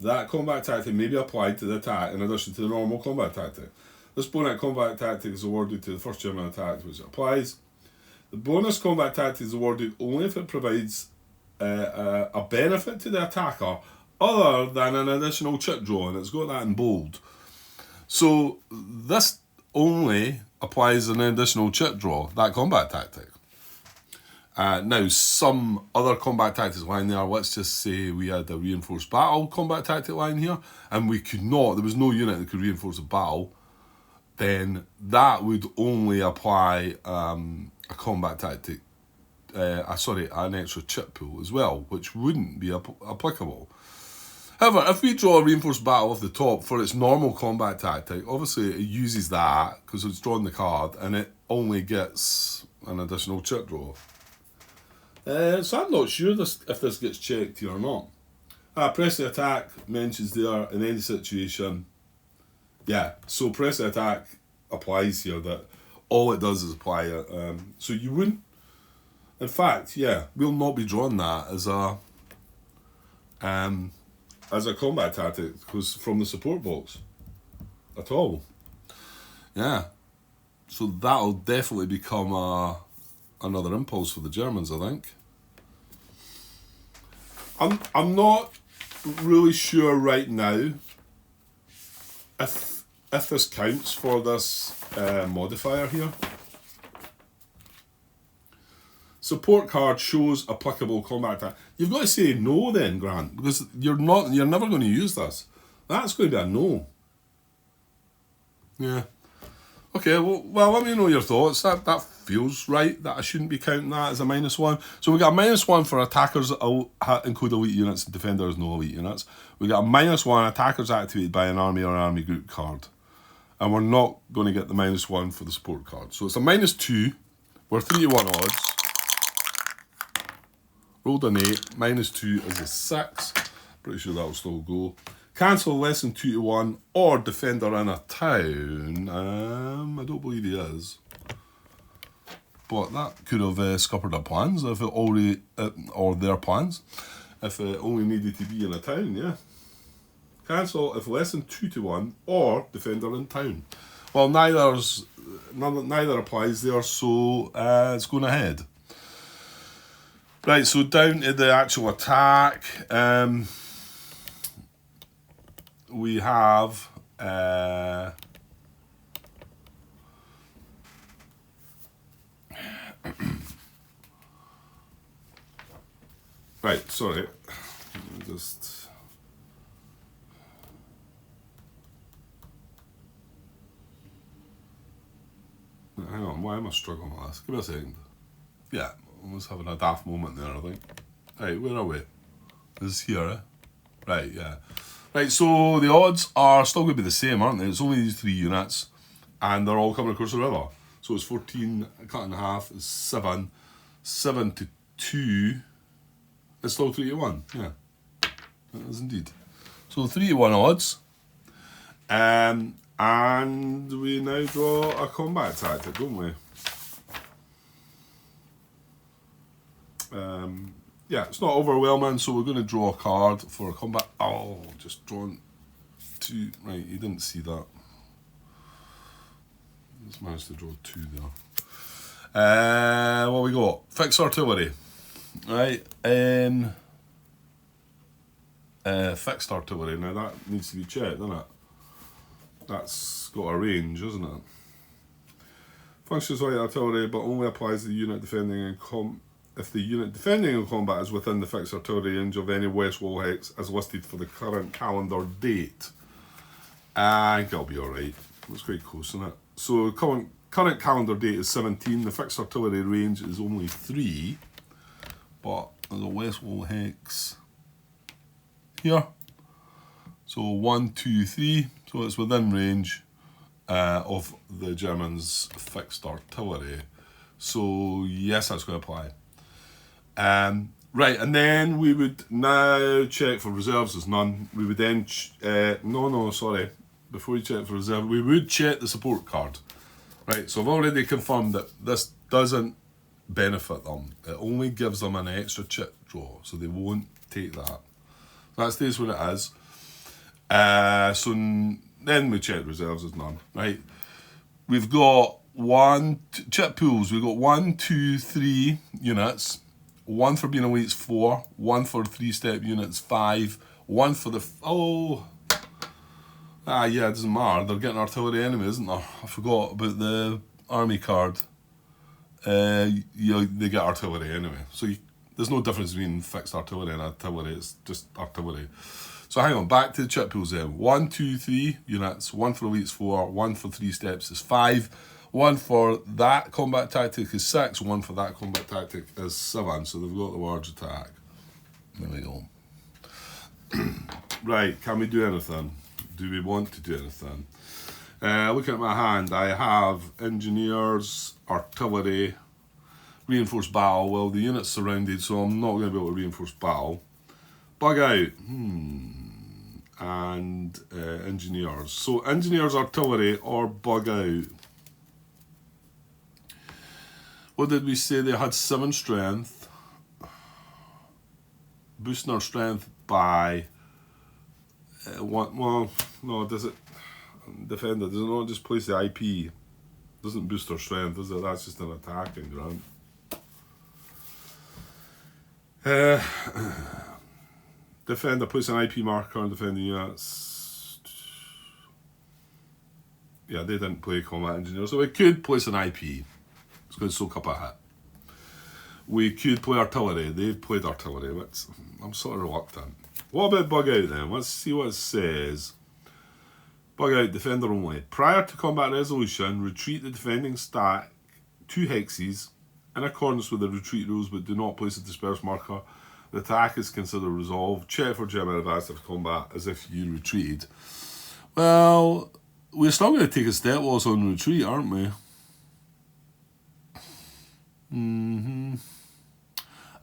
[SPEAKER 1] that combat tactic may be applied to the attack in addition to the normal combat tactic. This bonus combat tactic is awarded to the first German attack which it applies. The bonus combat tactic is awarded only if it provides a benefit to the attacker other than an additional chip draw, and it's got that in bold. So this only applies an additional chip draw, that combat tactic. Now, some other combat tactics line there, let's just say we had a reinforced battle combat tactic line here, and we could not, there was no unit that could reinforce a battle, then that would only apply a combat tactic, an extra chip pool as well, which wouldn't be applicable. However, if we draw a reinforced battle off the top for its normal combat tactic, obviously it uses that because it's drawn the card and it only gets an additional chip draw. So I'm not sure if this gets checked here or not. Press the attack mentions there in any situation. Yeah, so press the attack applies here, that all it does is apply it. So you wouldn't, in fact, yeah, we'll not be drawing that as a combat tactic because from the support box at all. Yeah, so that'll definitely become another impulse for the Germans, I think. I'm not really sure right now if this counts for this modifier here. Support card shows applicable combat attack. You've got to say no then, Grant, because you're never going to use this. That's going to be a no. Yeah. Okay, well, let me know your thoughts. That feels right, that I shouldn't be counting that as a -1. So we got a -1 for attackers that include elite units and defenders no elite units. We got a -1 attackers activated by an army or army group card. And we're not going to get the -1 for the support card. So it's a -2. We're 3-1 odds. Rolled an 8. -2 is a 6. Pretty sure that'll still go. Cancel less than 2-1 or defender in a town. I don't believe he is. But that could have scuppered our plans if it already, or their plans, if it only needed to be in a town, yeah. Cancel if less than 2-1 or defender in town. Well, neither applies there, so it's going ahead. Right, so down to the actual attack. We have right, sorry. Just hang on, why am I struggling with this? Give me a second. Yeah, I was having a daft moment there, I think. Right, where are we? This is here, eh? Right, yeah. Right, so the odds are still going to be the same, aren't they? It's only these 3 units, and they're all coming across the river. So it's 14, cut in half, is 7, 7 to 2. It's still 3-1, yeah. It is indeed. So 3-1 odds. And we now draw a combat tactic, don't we? Yeah, it's not overwhelming, so we're going to draw a card for a combat. Oh, just drawn 2. Right, you didn't see that. Just managed to draw 2 there. What we got? Fixed artillery. Right. Fixed artillery. Now that needs to be checked, doesn't it? That's got a range, isn't it? Functions like artillery, but only applies to the unit defending in if the unit defending in combat is within the fixed artillery range of any West Wall hex as listed for the current calendar date. I think I'll be alright. That's quite close, isn't it? So current calendar date is 17. The fixed artillery range is only 3. But there's a West Wall hex here. So 1, 2, 3. So it's within range of the Germans' fixed artillery. So yes, that's going to apply. Right, and then we would now check for reserves. There's none. We would then sorry. Before you check for reserve, we would check the support card. Right, so I've already confirmed that this doesn't benefit them. It only gives them an extra chip draw, so they won't take that. That stays where it is. So then we check reserves. There's none. Right, we've got chip pools. We've got 1, 2, 3 units. 1 for being elites 4, 1 for 3-step units 5, 1 for the yeah, it doesn't matter. They're getting artillery anyway, isn't there? I forgot about the army card. They get artillery anyway. So there's no difference between fixed artillery and artillery. It's just artillery. So hang on, back to the chip pools then. 1, 2, 3 units. 1 for elites 4, 1 for 3 steps is 5. 1 for that combat tactic is 6. 1 for that combat tactic is 7. So they've got the large attack. There we go. Right, can we do anything? Do we want to do anything? Looking at my hand, I have engineers, artillery, reinforced battle. Well, the unit's surrounded, so I'm not going to be able to reinforce battle. Bug out. And engineers. So engineers, artillery, or bug out. What did we say? They had 7 strength. Boosting our strength by 1. Well, no, does it? Defender, does it not just place the IP? Doesn't boost our strength, does it? That's just an attacking ground. Defender, place an IP marker on defending units. Yeah, they didn't play combat engineer, so we could place an IP. It's going to soak up a hit. We could play artillery. They've played artillery, but I'm sort of reluctant. What about bug out then? Let's see what it says. Bug out, defender only. Prior to combat resolution, retreat the defending stack 2 hexes in accordance with the retreat rules, but do not place a disperse marker. The attack is considered resolved. Check for German advanced after combat as if you retreated. Well, we're still going to take a step loss on retreat, aren't we?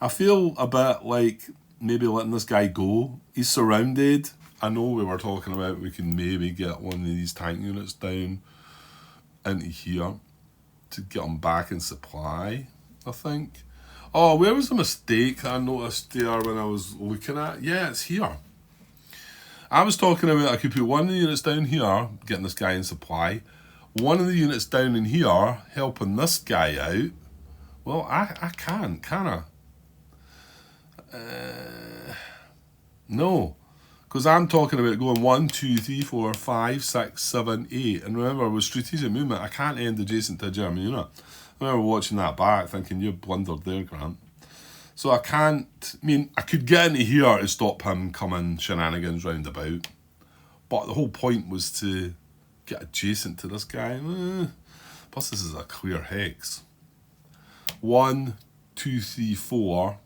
[SPEAKER 1] I feel a bit like maybe letting this guy go. He's surrounded. I know we were talking about we can maybe get one of these tank units down into here to get them back in supply, I think. Oh, where was the mistake I noticed there when I was looking at? Yeah, it's here. I was talking about I could put one of the units down here, getting this guy in supply. One of the units down in here, helping this guy out. Well, I can't, can I? No. Because I'm talking about going 1, 2, 3, 4, 5, 6, 7, 8. And remember, with strategic movement, I can't end adjacent to a German unit. I remember watching that back thinking, you blundered there, Grant. So I can't, I mean, I could get into here to stop him coming shenanigans round about. But the whole point was to get adjacent to this guy. Plus this is a clear hex. 1, 2, 3, 4.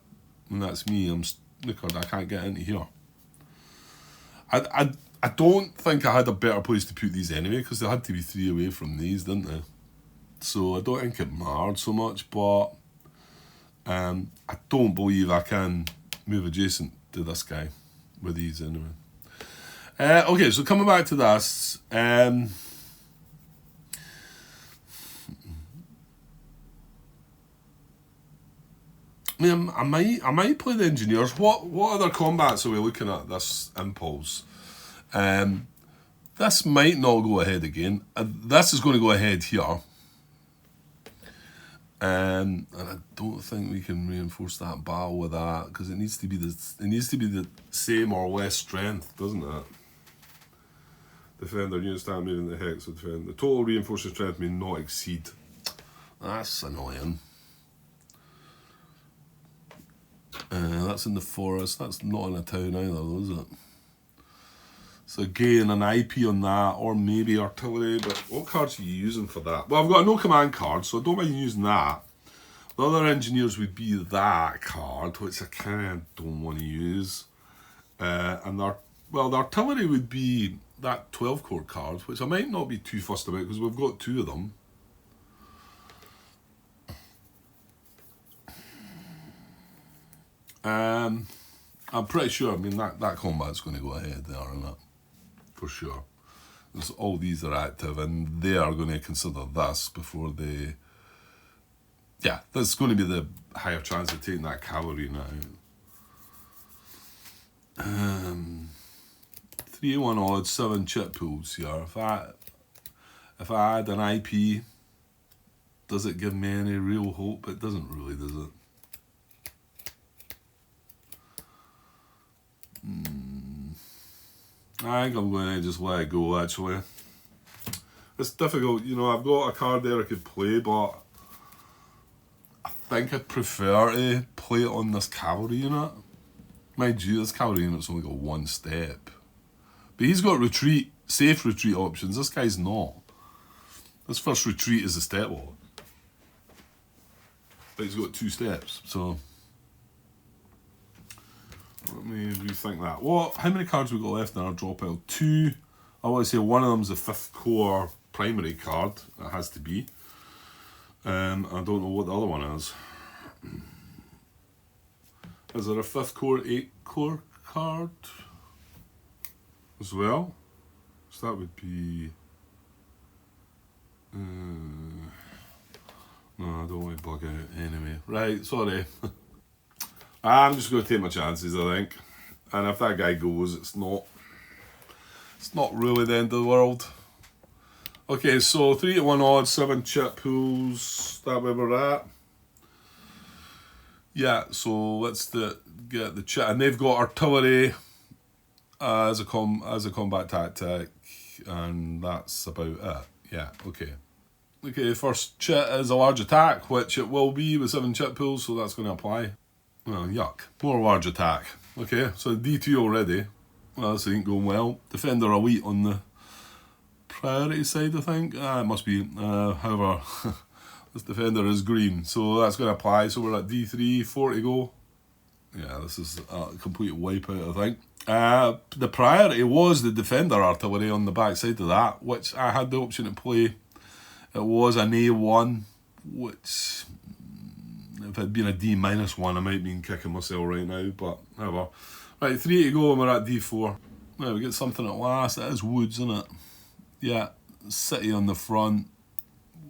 [SPEAKER 1] And that's me, I'm snookered, I can't get into here. I don't think I had a better place to put these anyway, because they had to be 3 away from these, didn't they? So I don't think it mattered so much, but I don't believe I can move adjacent to this guy with these anyway. Okay, so coming back to this, I mean, I might play the engineers. What other combats are we looking at this impulse? This might not go ahead again. This is going to go ahead here. And I don't think we can reinforce that battle with that, because it needs to be the same or less strength, doesn't it? Defender unit stand moving the hex will defend. The total reinforcing strength may not exceed. That's annoying. That's in the forest. That's not in a town either, though, is it? So again, an IP on that, or maybe artillery, but what cards are you using for that? Well, I've got no command card, so I don't mind using that. The other engineers would be that card, which I kind of don't want to use. And the artillery would be that 12 core card, which I might not be too fussed about, because we've got 2 of them. I'm pretty sure, I mean, that combat's going to go ahead there, isn't it? For sure. Because all these are active, and they are going to consider this before they... Yeah, there's going to be the higher chance of taking that cavalry now. 3-1 odds, 7 chip pools here. If I add an IP, does it give me any real hope? It doesn't really, does it? I think I'm going to just let it go, actually. It's difficult, you know, I've got a card there I could play, but I think I'd prefer to play it on this cavalry unit. Mind you, this cavalry unit's only got 1 step. But he's got retreat, safe retreat options. This guy's not. This first retreat is a step wall. But he's got 2 steps, so... Let me rethink that. How many cards we got left in our draw pile? 2. I want to say one of them's a 5th core primary card. It has to be. I don't know what the other one is. Is there a 5th core, 8 core card as well? So that would be... no, I don't want to bug out anyway. Right, sorry. I'm just going to take my chances, I think. And if that guy goes, it's not really the end of the world. Okay, so 3-1 odds, 7 chip pools. That where we're at. Yeah, so let's get the chip. And they've got artillery as a combat tactic. And that's about it. Yeah, okay. Okay, first chit is a large attack, which it will be with 7 chip pools, so that's going to apply. Well, yuck. More large attack. Okay, so D2 already. Well, this ain't going well. Defender elite on priority side, I think. It must be. However, this defender is green, so that's going to apply. So we're at D3, 4 to go. Yeah, this is a complete wipeout, I think. The priority was the defender artillery on the back side of that, which I had the option to play. It was an A1, which, if it had been a D-1, I might be kicking myself right now, but whatever. Right, 3 to go and we're at D4. Right, we get something at last. It is woods, isn't it? Yeah, city on the front.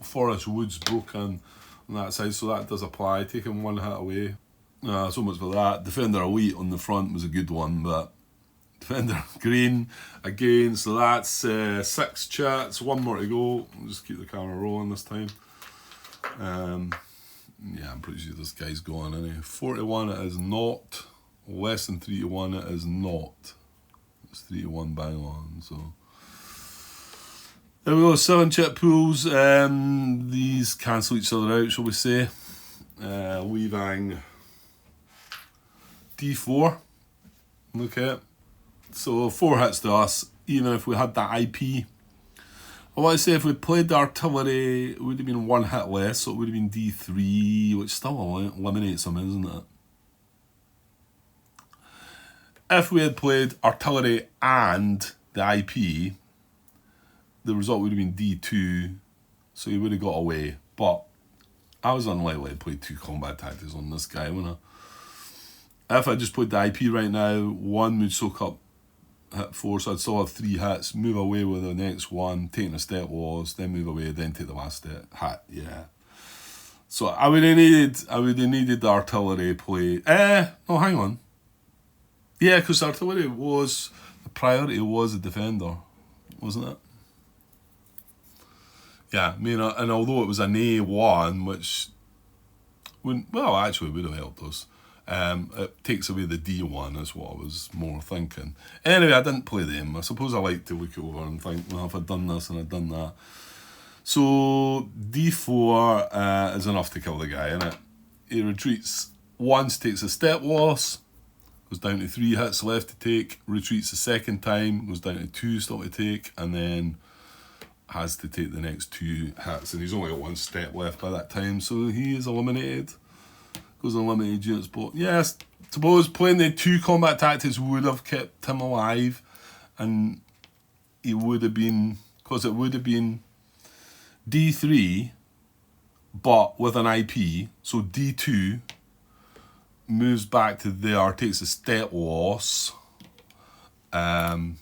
[SPEAKER 1] Forest woods broken on that side, so that does apply. Taking one hit away. So much for that. Defender elite on the front was a good one, but defender green again, so that's 6 chats, 1 more to go. I'll just keep the camera rolling this time. Yeah, I'm pretty sure this guy's gone anyway. 4 to 1 it is not. Less than 3 to 1 it is not. It's 3 to 1 bang on, so. There we go, 7 chip pools. These cancel each other out, shall we say. Leaving D4. Okay. So 4 hits to us, even if we had that IP. I want to say if we played the artillery, it would have been 1 hit less, so it would have been D3, which still eliminates them, isn't it? If we had played artillery and the IP, the result would have been D2, so he would have got away. But I was unlikely to play 2 combat tactics on this guy, wouldn't I? If I just played the IP right now, 1 would soak up hit 4, so I'd still have 3 hits, move away with the next one, taking a step loss, then move away, then take the last step hit. Yeah. So I would have needed the artillery play. No, hang on. Yeah, because artillery was the priority was the defender, wasn't it? Yeah, I mean, and although it was an A1, which wouldn't, well, actually would have helped us. It takes away the D1 is what I was more thinking. Anyway, I didn't play them. I suppose I like to look over and think, well, if I'd done this and I'd done that. So D4 is enough to kill the guy, innit? He retreats once, takes a step loss, goes down to 3 hits left to take, retreats the second time, goes down to 2 still to take, and then has to take the next 2 hits, and he's only got 1 step left by that time, so he is eliminated. Goes on limited units, but yes, suppose playing the 2 combat tactics would have kept him alive, and he would have been, because it would have been D3, but with an IP, so D2 moves back to there, takes a step loss, satisfying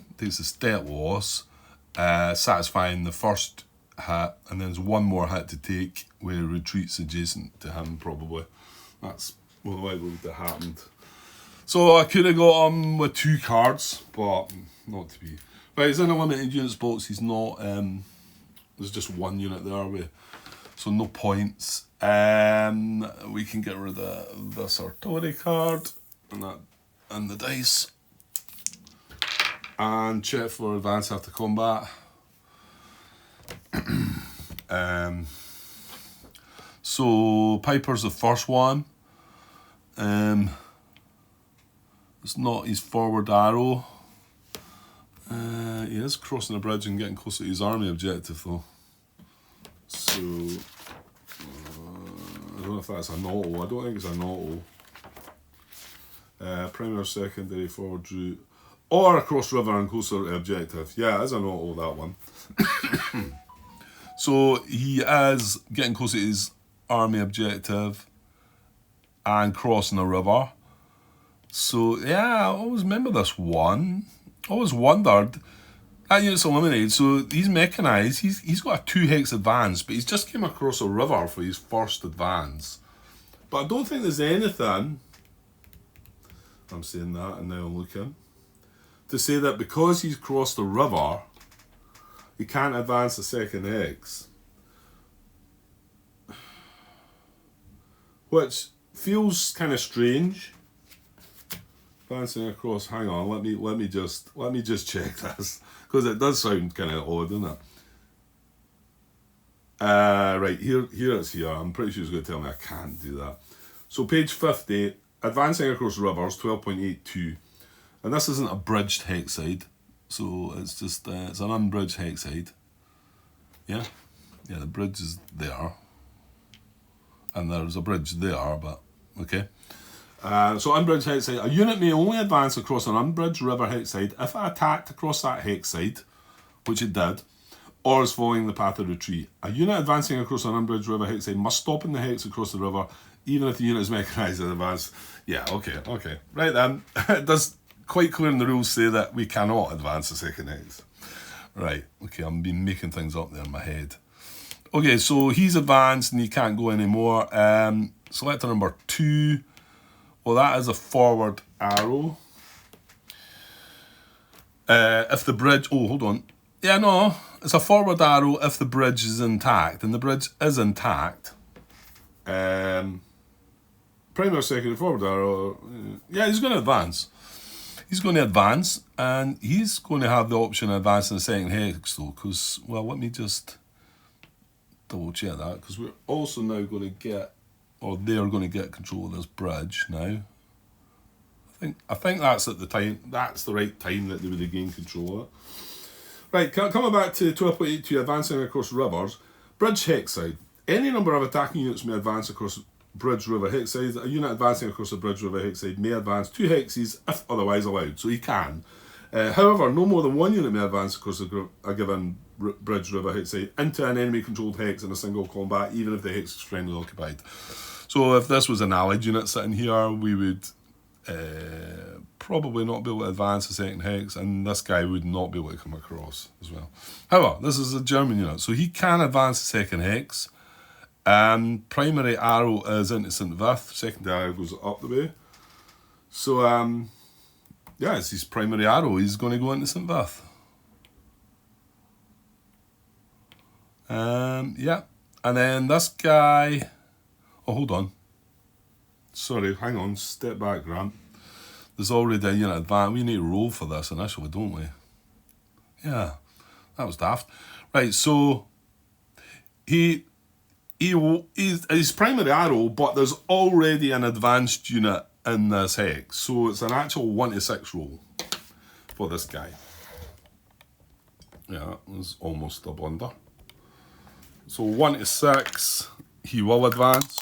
[SPEAKER 1] the first hit, and then there's 1 more hit to take where it retreats adjacent to him, probably. That's more likely would have happened. So I could have got him with 2 cards, but not to be. Right, he's in a limited units box. He's not. There's just 1 unit there, so no points. We can get rid of this artillery card and the dice, and check for advance after combat. So Piper's the first one. It's not his forward arrow. He is crossing the bridge and getting closer to his army objective though. So I don't know if that's an auto. I don't think it's an auto. Primary, secondary, forward route, or across river and closer to objective. Yeah, it is an auto, that one. So he is getting closer to his army objective and crossing the river. So yeah, I always remember this one. I always wondered, that unit's eliminated, so he's mechanised, he's got a 2 hex advance, but he's just came across a river for his first advance. But I don't think there's anything, I'm saying that and now I'm looking, to say that because he's crossed the river, he can't advance the second hex. Which feels kind of strange. Advancing across, hang on, let me just check this, because it does sound kind of odd, doesn't it? Right, here it's here. I'm pretty sure it's going to tell me I can't do that. So page 50, advancing across rivers, 12.82, and this isn't a bridged hexide, so it's just it's an unbridged hexide. Yeah, the bridge is there. And there's a bridge there, but okay. So unbridged hex side. A unit may only advance across an unbridged river hex side if it attacked across that hex side, which it did, or is following the path of retreat. A unit advancing across an unbridged river hex side must stop in the hex across the river, even if the unit is mechanised in advance. Yeah, okay. Right then, it does quite clear in the rules say that we cannot advance the second hex. Right, okay, I'm been making things up there in my head. Okay, so he's advanced and he can't go anymore. Selector number 2. Well, that is a forward arrow. If the bridge... Oh, hold on. Yeah, no. It's a forward arrow if the bridge is intact. And the bridge is intact. Primary, secondary, forward arrow. Yeah, he's going to advance. He's going to advance. And he's going to have the option of advancing the second hex, though. Because, well, let me just... double check that, because we're also now going to get, or they're going to get control of this bridge now. I think that's at the time, that's the right time that they would have gained control of it. Right, coming back to 12.82, advancing across rivers. Bridge hex side. Any number of attacking units may advance across bridge river hex side. A unit advancing across the bridge river hex side may advance 2 hexes if otherwise allowed, so he can. However, no more than 1 unit may advance across a given bridge river hex side into an enemy controlled hex in a single combat, even if the hex is friendly occupied. So if this was an allied unit sitting here, we would probably not be able to advance the second hex, and this guy would not be able to come across as well. However, this is a German unit, so he can advance the second hex. Primary arrow is into St. Vith, secondary arrow goes up the way. So yeah, it's his primary arrow. He's going to go into St. Vith. Yeah. And then this guy... Oh, hold on. Sorry, hang on. Step back, Grant. There's already a unit advance. We need to roll for this initially, don't we? Yeah. That was daft. Right, so... He's primary arrow, but there's already an advanced unit in this hex, so it's an actual 1 to 6 roll for this guy. Yeah, that was almost a blunder. So 1 to 6, he will advance.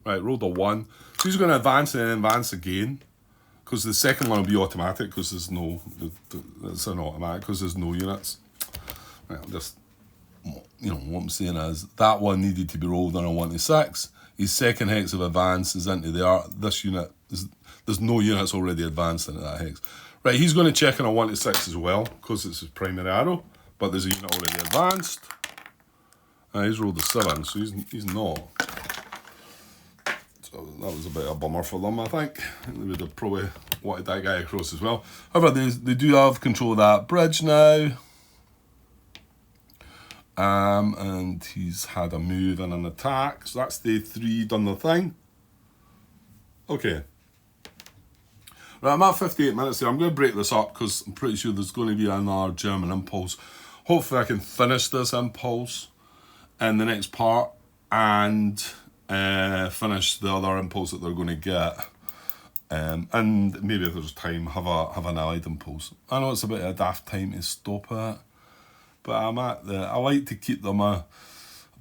[SPEAKER 1] Right, rolled a 1. So he's going to advance and then advance again, because the second one will be automatic, because there's no, it's an automatic, because there's no units. Right, I'll just, you know, what I'm saying is, that one needed to be rolled on a 1 to 6. His second hex of advance is into there. This unit, there's no units already advanced into that hex. Right, he's going to check on a 1 to 6 as well, because it's his primary arrow, but there's a unit already advanced. He's rolled a 7, so he's not. So that was a bit of a bummer for them, I think. They would have probably wanted that guy across as well. However, they do have control of that bridge now. And he's had a move and an attack. So that's day 3 done the thing. Okay. Right, I'm at 58 minutes here. I'm going to break this up because I'm pretty sure there's going to be another German impulse. Hopefully I can finish this impulse in the next part and finish the other impulse that they're going to get. And maybe if there's time, have an allied impulse. I know it's a bit of a daft time to stop it. But I like to keep them about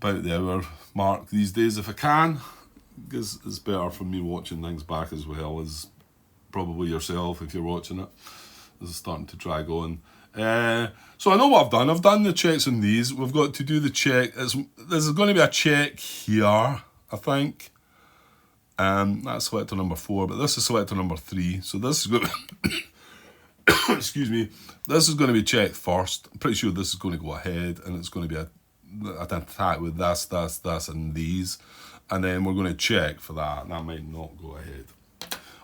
[SPEAKER 1] the hour mark these days if I can, because it's better for me watching things back as well as probably yourself if you're watching it. This is starting to drag on. So I know what I've done. I've done the checks on these. We've got to do the check. There's going to be a check here, I think. That's selector number 4, but this is selector number 3. So this is going to... excuse me, this is going to be checked first. I'm pretty sure this is going to go ahead, and it's going to be an attack with this, and these, and then we're going to check for that, and that might not go ahead.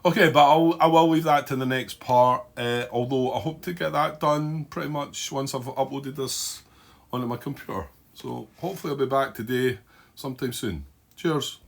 [SPEAKER 1] Okay, but I will leave that to the next part, although I hope to get that done pretty much once I've uploaded this onto my computer. So hopefully I'll be back today sometime soon. Cheers.